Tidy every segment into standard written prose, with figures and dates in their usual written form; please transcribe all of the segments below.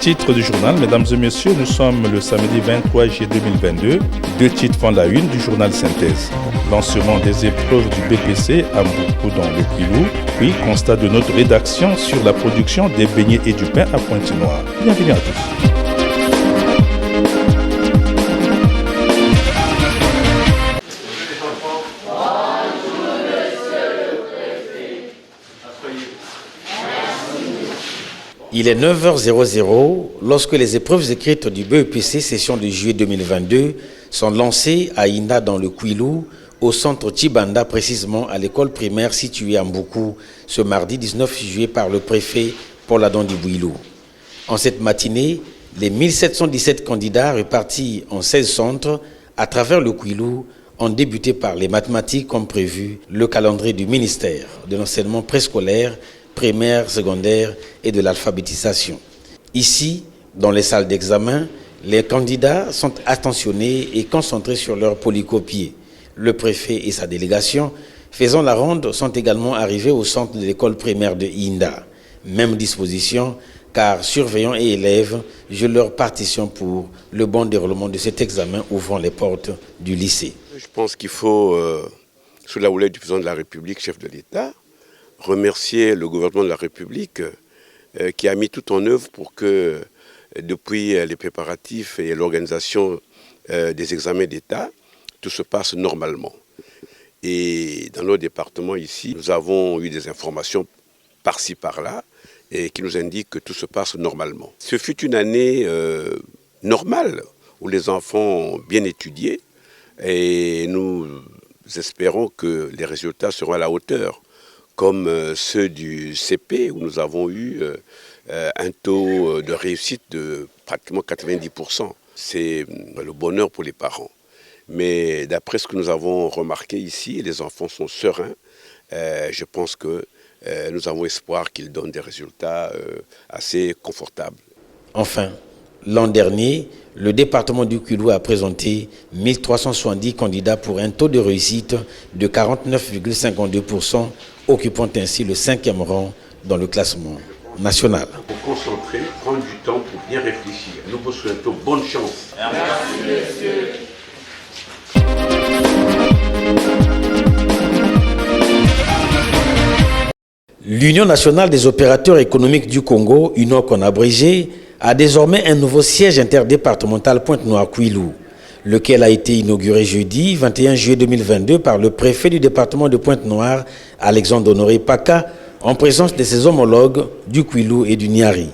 titres du journal, mesdames et messieurs, nous sommes le samedi 23 juillet 2022. Deux titres font la une du journal Synthèse. Lancement des épreuves du BPC à Mboukou dans le Kouilou, puis constat de notre rédaction sur la production des beignets et du pain à Pointe-Noire. Bienvenue à tous. Il est 9h00 lorsque les épreuves écrites du BEPC session de juillet 2022 sont lancées à Inda dans le Kouilou, au centre Tchibanda, précisément à l'école primaire située à Mboukou, ce mardi 19 juillet par le préfet Paul Adon Dibouilou. En cette matinée, les 1717 candidats répartis en 16 centres à travers le Kouilou ont débuté par les mathématiques comme prévu, le calendrier du ministère de l'enseignement préscolaire, primaire, secondaire et de l'alphabétisation. Ici, dans les salles d'examen, les candidats sont attentionnés et concentrés sur leur polycopier. Le préfet et sa délégation, faisant la ronde, sont également arrivés au centre de l'école primaire de Inda. Même disposition, car surveillants et élèves jouent leur partition pour le bon déroulement de cet examen ouvrant les portes du lycée. Je pense qu'il faut, sous la houlette du président de la République, chef de l'État, remercier le gouvernement de la République qui a mis tout en œuvre pour que, depuis les préparatifs et l'organisation des examens d'État, tout se passe normalement. Et dans nos départements ici, nous avons eu des informations par-ci, par-là, et qui nous indiquent que tout se passe normalement. Ce fut une année normale, où les enfants ont bien étudié, et nous espérons que les résultats seront à la hauteur, comme ceux du CP, où nous avons eu un taux de réussite de pratiquement 90%. C'est le bonheur pour les parents. Mais d'après ce que nous avons remarqué ici, les enfants sont sereins. Je pense que nous avons espoir qu'ils donnent des résultats assez confortables. Enfin, l'an dernier, le département du Kouilou a présenté 1370 candidats pour un taux de réussite de 49,52%, occupant ainsi le 5e rang dans le classement national. Pour concentrer, prendre du temps pour bien réfléchir. Nous vous souhaitons bonne chance. Merci, monsieur. L'Union nationale des opérateurs économiques du Congo, UNOC en abrégé, a désormais un nouveau siège interdépartemental Pointe-Noire-Kouilou, lequel a été inauguré jeudi 21 juillet 2022 par le préfet du département de Pointe-Noire, Alexandre Honoré Paka, en présence de ses homologues du Kouilou et du Niari.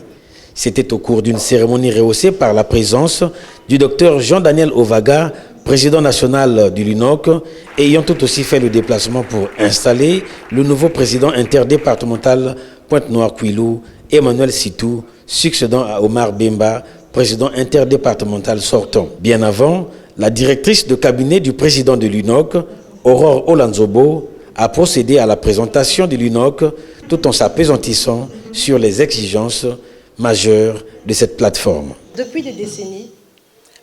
C'était au cours d'une cérémonie rehaussée par la présence du docteur Jean-Daniel Ovaga, président national du LUNOC, ayant tout aussi fait le déplacement pour installer le nouveau président interdépartemental Pointe-Noire-Kouilou, Emmanuel Sitou, succédant à Omar Bemba, président interdépartemental sortant. Bien avant, la directrice de cabinet du président de l'UNOC, Aurore Olanzobo, a procédé à la présentation de l'UNOC tout en s'appesantissant sur les exigences majeures de cette plateforme. Depuis des décennies,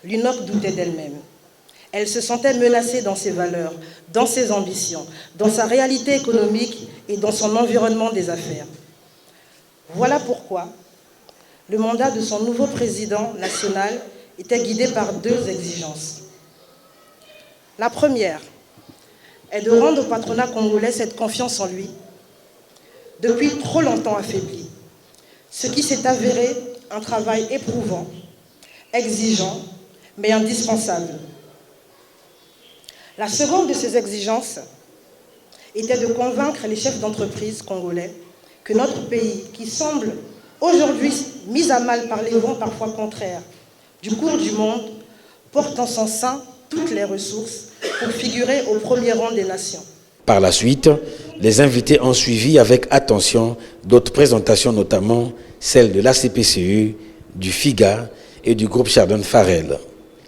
l'UNOC doutait d'elle-même. Elle se sentait menacée dans ses valeurs, dans ses ambitions, dans sa réalité économique et dans son environnement des affaires. Voilà pourquoi le mandat de son nouveau président national était guidé par deux exigences. La première est de rendre au patronat congolais cette confiance en lui, depuis trop longtemps affaiblie, ce qui s'est avéré un travail éprouvant, exigeant, mais indispensable. La seconde de ces exigences était de convaincre les chefs d'entreprise congolais que notre pays, qui semble aujourd'hui mis à mal par les vents parfois contraires du cours du monde, porte en son sein toutes les ressources pour figurer au premier rang des nations. Par la suite, les invités ont suivi avec attention d'autres présentations, notamment celles de l'ACPCE, du FIGA et du groupe Chardon-Farel.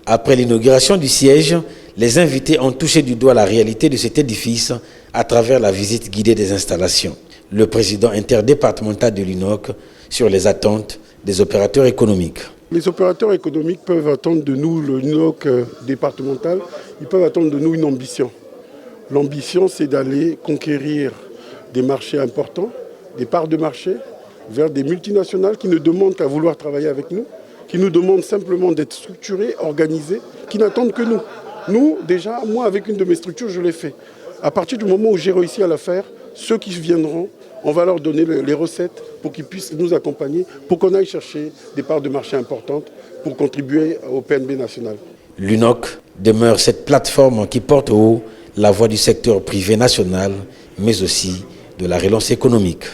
Après l'inauguration du siège, les invités ont touché du doigt la réalité de cet édifice à travers la visite guidée des installations. Le président interdépartemental de l'UNOC sur les attentes des opérateurs économiques. Les opérateurs économiques peuvent attendre de nous, le l'UNOC départemental, ils peuvent attendre de nous une ambition. L'ambition, c'est d'aller conquérir des marchés importants, des parts de marché, vers des multinationales qui ne demandent qu'à vouloir travailler avec nous, qui nous demandent simplement d'être structurés, organisés, qui n'attendent que nous. Nous, déjà, moi, avec une de mes structures, je l'ai fait. À partir du moment où j'ai réussi à la faire, ceux qui viendront, on va leur donner les recettes pour qu'ils puissent nous accompagner, pour qu'on aille chercher des parts de marché importantes pour contribuer au PNB national. L'UNOC demeure cette plateforme qui porte haut la voix du secteur privé national, mais aussi de la relance économique.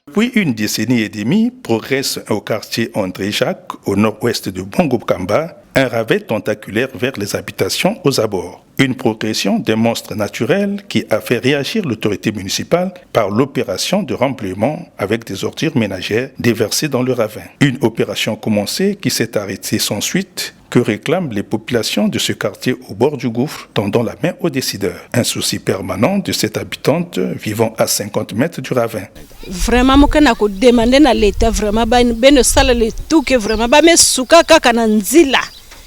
Depuis une décennie et demie, progresse au quartier André-Jacques, au nord-ouest de Bongo-Kamba, un ravet tentaculaire vers les habitations aux abords. Une progression des monstres naturels qui a fait réagir l'autorité municipale par l'opération de remblaiement avec des ordures ménagères déversées dans le ravin. Une opération commencée qui s'est arrêtée sans suite, que réclament les populations de ce quartier au bord du gouffre, tendant la main aux décideurs. Un souci permanent de cette habitante vivant à 50 mètres du ravin. Vraiment, je demande à l'État vraiment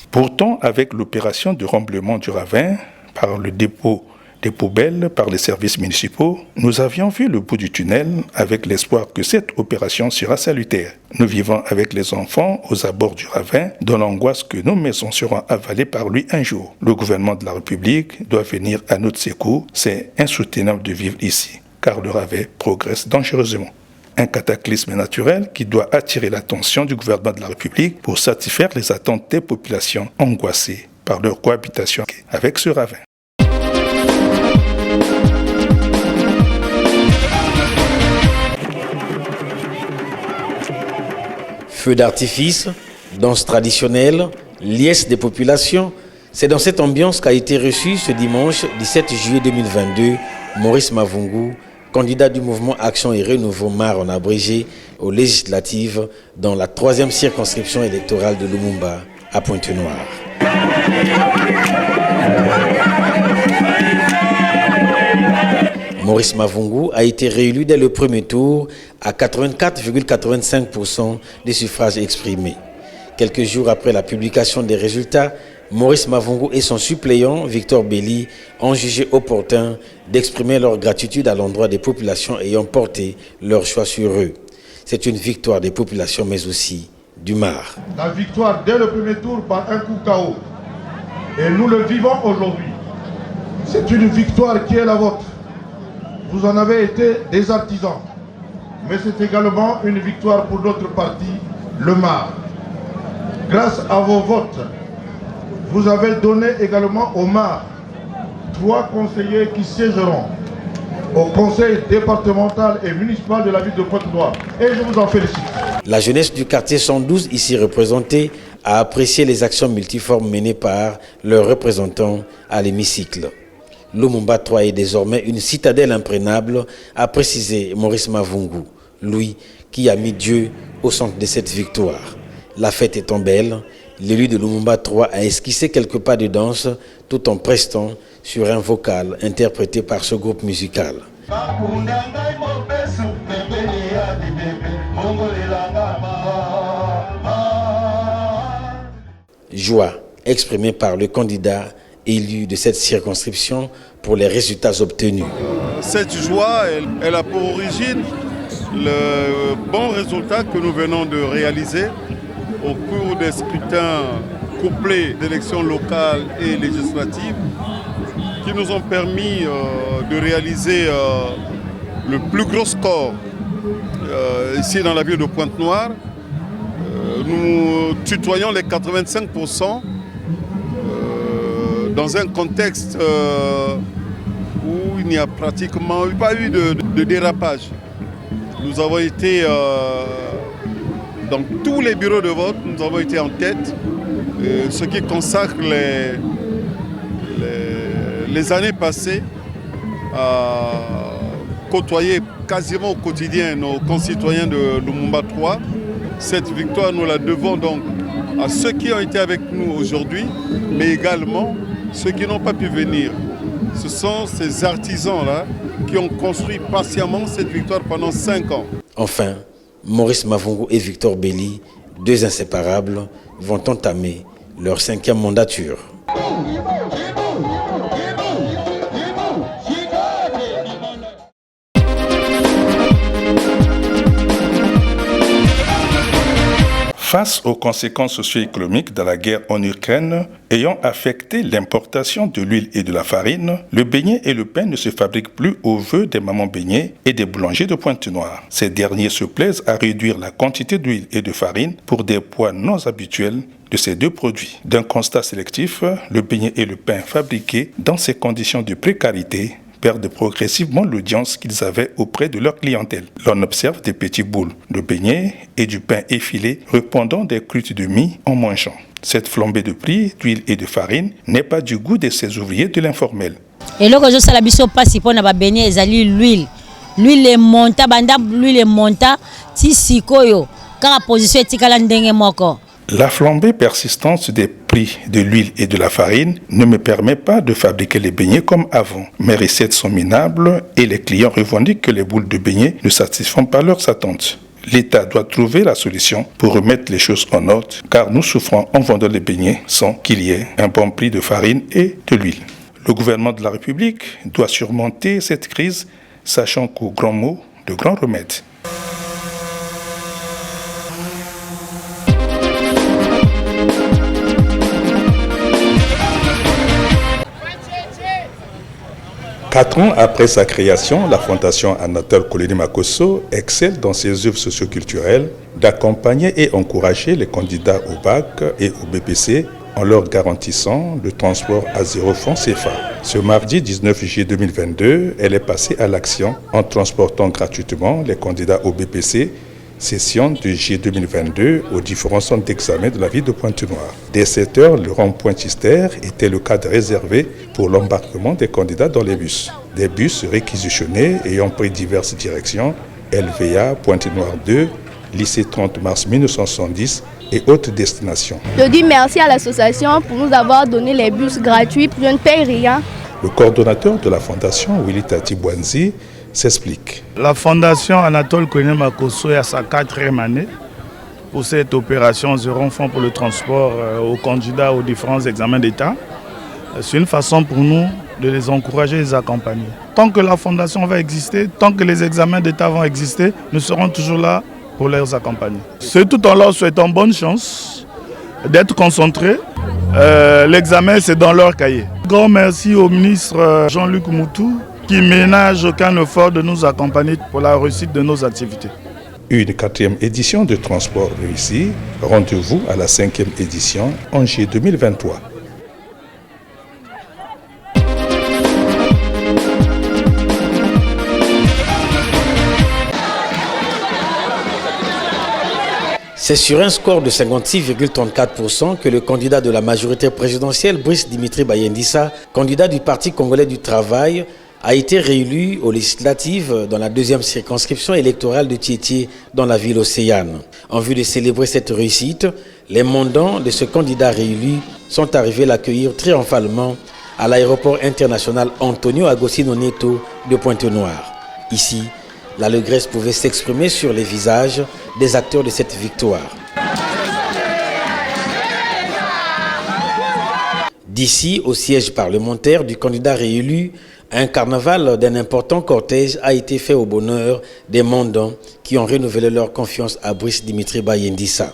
Pourtant, avec l'opération de remblaiement du ravin, par le dépôt des poubelles par les services municipaux, nous avions vu le bout du tunnel avec l'espoir que cette opération sera salutaire. Nous vivons avec les enfants aux abords du ravin, dans l'angoisse que nos maisons seront avalées par lui un jour. Le gouvernement de la République doit venir à notre secours. C'est insoutenable de vivre ici, car le ravin progresse dangereusement. Un cataclysme naturel qui doit attirer l'attention du gouvernement de la République pour satisfaire les attentes des populations angoissées par leur cohabitation avec ce ravin. Feux d'artifice, danse traditionnelle, liesse des populations, c'est dans cette ambiance qu'a été reçu ce dimanche 17 juillet 2022 Maurice Mavungu, candidat du mouvement Action et Renouveau MAR en abrégé aux législatives dans la 3e circonscription électorale de Lumumba à Pointe-Noire. Maurice Mavungu a été réélu dès le premier tour à 84,85% des suffrages exprimés. Quelques jours après la publication des résultats, Maurice Mavungu et son suppléant Victor Belli ont jugé opportun d'exprimer leur gratitude à l'endroit des populations ayant porté leur choix sur eux. C'est une victoire des populations mais aussi du MAR. La victoire dès le premier tour par un coup KO. Et nous le vivons aujourd'hui. C'est une victoire qui est la vôtre. Vous en avez été des artisans. Mais c'est également une victoire pour notre parti, le MAR. Grâce à vos votes, vous avez donné également au MAR 3 conseillers qui siégeront au conseil départemental et municipal de la ville de Pointe-Noire. Et je vous en félicite. La jeunesse du quartier 112, ici représentée, a apprécié les actions multiformes menées par leurs représentants à l'hémicycle. Lumumba 3 est désormais une citadelle imprégnable, a précisé Maurice Mavungu, lui qui a mis Dieu au centre de cette victoire. La fête étant belle, l'élu de Lumumba 3 a esquissé quelques pas de danse tout en prestant sur un vocal interprété par ce groupe musical. Joie exprimée par le candidat élu de cette circonscription pour les résultats obtenus. Cette joie, elle a pour origine le bon résultat que nous venons de réaliser au cours des scrutins couplés d'élections locales et législatives qui nous ont permis de réaliser le plus gros score ici dans la ville de Pointe-Noire. Nous tutoyons les 85% dans un contexte où il n'y a pratiquement pas eu de dérapage. Nous avons été dans tous les bureaux de vote, nous avons été en tête, ce qui consacre les années passées à côtoyer quasiment au quotidien nos concitoyens de Lumumba 3. Cette victoire, nous la devons donc à ceux qui ont été avec nous aujourd'hui, mais également ceux qui n'ont pas pu venir. Ce sont ces artisans-là qui ont construit patiemment cette victoire pendant 5 ans. Enfin, Maurice Mavungu et Victor Belli, 2 inséparables, vont entamer leur 5e mandature. Face aux conséquences socio-économiques de la guerre en Ukraine ayant affecté l'importation de l'huile et de la farine, le beignet et le pain ne se fabriquent plus au vœu des mamans beignets et des boulangers de Pointe-Noire. Ces derniers se plaisent à réduire la quantité d'huile et de farine pour des poids non habituels de ces deux produits. D'un constat sélectif, le beignet et le pain fabriqués dans ces conditions de précarité perdent progressivement l'audience qu'ils avaient auprès de leur clientèle. L'on observe des petits boules de beignets et du pain effilé répandant des croûtes de mie en mangeant. Cette flambée de prix d'huile et de farine n'est pas du goût de ces ouvriers de l'informel. Et là, je sais la biso passe pour na beignet ezali l'huile. L'huile est monta banda l'huile est monta ti sikoyo car la position etikala ndenge moko. La flambée persistante des prix de l'huile et de la farine ne me permet pas de fabriquer les beignets comme avant. Mes recettes sont minables et les clients revendiquent que les boules de beignets ne satisfont pas leurs attentes. L'État doit trouver la solution pour remettre les choses en ordre car nous souffrons en vendant les beignets sans qu'il y ait un bon prix de farine et de l'huile. Le gouvernement de la République doit surmonter cette crise, sachant qu'aux grands mots, de grands remèdes. Quatre ans après sa création, la Fondation Anatole Kolini Makosso excelle dans ses œuvres socioculturelles d'accompagner et encourager les candidats au bac et au BPC en leur garantissant le transport à 0 francs CFA. Ce mardi 19 juillet 2022, elle est passée à l'action en transportant gratuitement les candidats au BPC session de juillet 2022 aux différents centres d'examen de la ville de Pointe-Noire. Dès 7 heures, le rond-point Chister était le cadre réservé pour l'embarquement des candidats dans les bus. Des bus réquisitionnés ayant pris diverses directions, LVA, Pointe-Noire 2, lycée 30 mars 1970 et autres destinations. Je dis merci à l'association pour nous avoir donné les bus gratuits. Je ne paye rien. Le coordonnateur de la fondation, Willy Tati Bouanzi, s'explique. La fondation Anatole Kolini Makosso est à sa 4e année pour cette opération 0 francs pour le transport aux candidats aux différents examens d'État. C'est une façon pour nous de les encourager et les accompagner. Tant que la fondation va exister, tant que les examens d'État vont exister, nous serons toujours là pour les accompagner. C'est tout en leur souhaitant bonne chance d'être concentrés. L'examen, c'est dans leur cahier. Grand merci au ministre Jean-Luc Moutou qui ménage aucun effort de nous accompagner pour la réussite de nos activités. Une 4e édition de transport réussi. Rendez-vous à la 5e édition en juillet 2023. C'est sur un score de 56,34% que le candidat de la majorité présidentielle, Brice Dimitri Bayendissa, candidat du Parti congolais du travail, a été réélu aux législatives dans la 2e circonscription électorale de Tietie dans la ville océane. En vue de célébrer cette réussite, les mandants de ce candidat réélu sont arrivés l'accueillir triomphalement à l'aéroport international Antonio Agostino Neto de Pointe-Noire. Ici, l'allégresse pouvait s'exprimer sur les visages des acteurs de cette victoire. D'ici au siège parlementaire du candidat réélu, un carnaval d'un important cortège a été fait au bonheur des mandants qui ont renouvelé leur confiance à Brice Dimitri Bayendissa.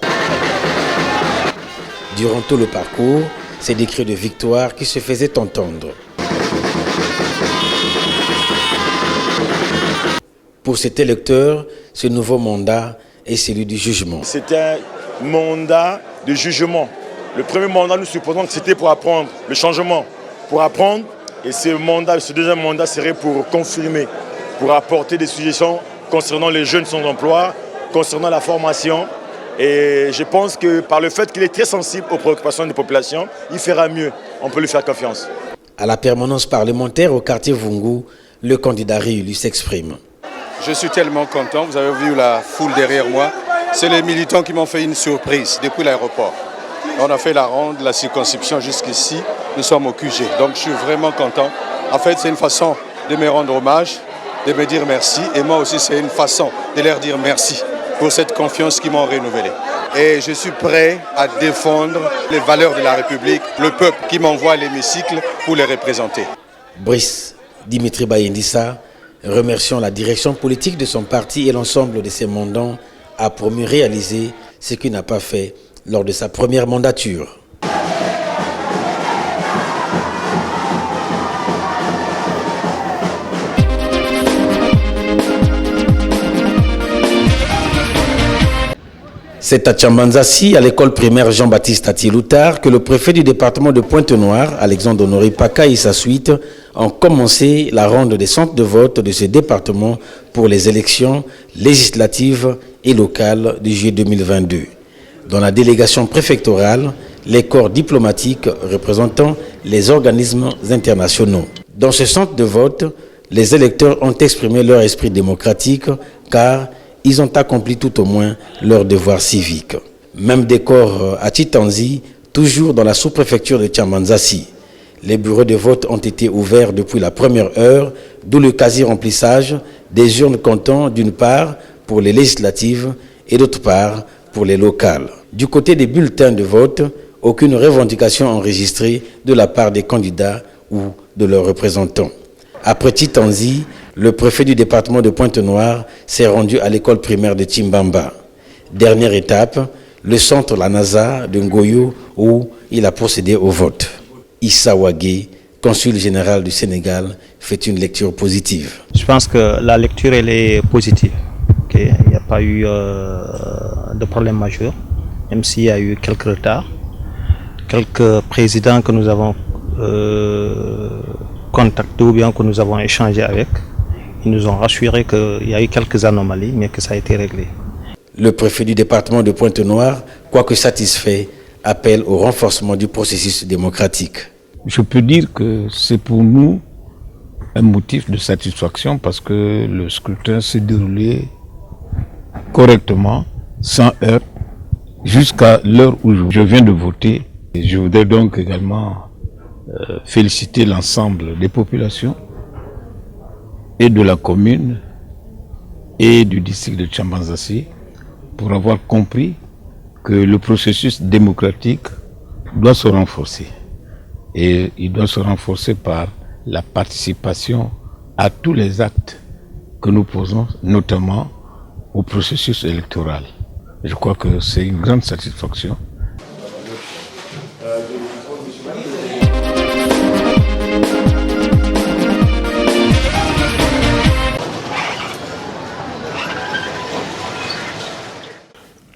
Durant tout le parcours, c'est des cris de victoire qui se faisaient entendre. Pour cet électeur, ce nouveau mandat est celui du jugement. C'est un mandat de jugement. Le premier mandat, nous supposons que c'était pour apprendre le changement, pour apprendre. Et ce deuxième mandat serait pour confirmer, pour apporter des suggestions concernant les jeunes sans emploi, concernant la formation. Et je pense que par le fait qu'il est très sensible aux préoccupations des populations, il fera mieux. On peut lui faire confiance. À la permanence parlementaire au quartier Vungu, le candidat réélu s'exprime. Je suis tellement content. Vous avez vu la foule derrière moi. C'est les militants qui m'ont fait une surprise depuis l'aéroport. On a fait la ronde de la circonscription jusqu'ici. Nous sommes au QG. Donc je suis vraiment content. En fait, c'est une façon de me rendre hommage, de me dire merci. Et moi aussi, c'est une façon de leur dire merci pour cette confiance qu'ils m'ont renouvelée. Et je suis prêt à défendre les valeurs de la République, le peuple qui m'envoie à l'hémicycle pour les représenter. Brice Dimitri Bayendissa, remerciant la direction politique de son parti et l'ensemble de ses mandants, a promu réaliser ce qu'il n'a pas fait lors de sa première mandature. C'est à Tchambanzassi, à l'école primaire Jean-Baptiste Atiloutar, que le préfet du département de Pointe-Noire, Alexandre Honoré Paka et sa suite ont commencé la ronde des centres de vote de ce département pour les élections législatives et locales du juillet 2022. Dans la délégation préfectorale, les corps diplomatiques représentant les organismes internationaux. Dans ce centre de vote, les électeurs ont exprimé leur esprit démocratique car ils ont accompli tout au moins leur devoir civique. Même décor à Titanzi, toujours dans la sous-préfecture de Tchambanzassi. Les bureaux de vote ont été ouverts depuis la première heure, d'où le quasi-remplissage des urnes comptant d'une part pour les législatives et d'autre part pour les locales. Du côté des bulletins de vote, aucune revendication enregistrée de la part des candidats ou de leurs représentants. Après Titanzi, le préfet du département de Pointe-Noire s'est rendu à l'école primaire de Timbamba. Dernière étape, le centre La NASA de Ngoyo où il a procédé au vote. Issa Wagé, consul général du Sénégal, fait une lecture positive. Je pense que la lecture elle est positive. Okay. Il n'y a pas eu de problème majeur, même s'il y a eu quelques retards. Quelques présidents que nous avons contactés ou bien que nous avons échangé avec, ils nous ont rassuré qu'il y a eu quelques anomalies, mais que ça a été réglé. Le préfet du département de Pointe-Noire, quoique satisfait, appelle au renforcement du processus démocratique. Je peux dire que c'est pour nous un motif de satisfaction parce que le scrutin s'est déroulé correctement, sans heurts, jusqu'à l'heure où je viens de voter. Et je voudrais donc également féliciter l'ensemble des populations et de la commune et du district de Tchambanzassi pour avoir compris que le processus démocratique doit se renforcer. Et il doit se renforcer par la participation à tous les actes que nous posons, notamment au processus électoral. Je crois que c'est une grande satisfaction.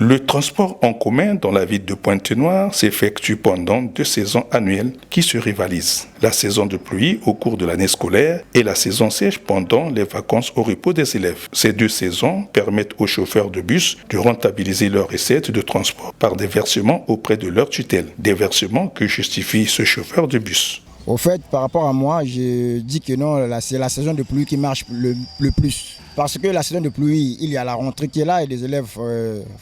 Le transport en commun dans la ville de Pointe-Noire s'effectue pendant 2 saisons annuelles qui se rivalisent. La saison de pluie au cours de l'année scolaire et la saison sèche pendant les vacances au repos des élèves. Ces 2 saisons permettent aux chauffeurs de bus de rentabiliser leurs recettes de transport par des versements auprès de leur tutelle. Des versements que justifie ce chauffeur de bus. Au fait, par rapport à moi, je dis que non, c'est la saison de pluie qui marche le plus. Parce que la saison de pluie, il y a la rentrée qui est là et les élèves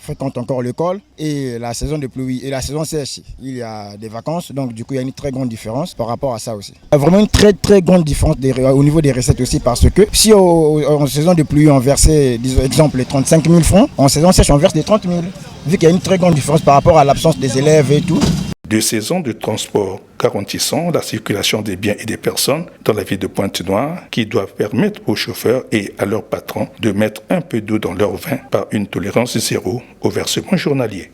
fréquentent encore l'école. Et la saison de pluie et la saison sèche, il y a des vacances. Donc du coup, il y a une très grande différence par rapport à ça aussi. Il y a vraiment une très grande différence au niveau des recettes aussi parce que si en saison de pluie, on versait, disons, exemple, les 35 000 francs, en saison sèche, on verse les 30 000. Vu qu'il y a une très grande différence par rapport à l'absence des élèves et tout. 2 saisons de transport garantissant la circulation des biens et des personnes dans la ville de Pointe-Noire qui doivent permettre aux chauffeurs et à leurs patrons de mettre un peu d'eau dans leur vin par une tolérance zéro au versement journalier.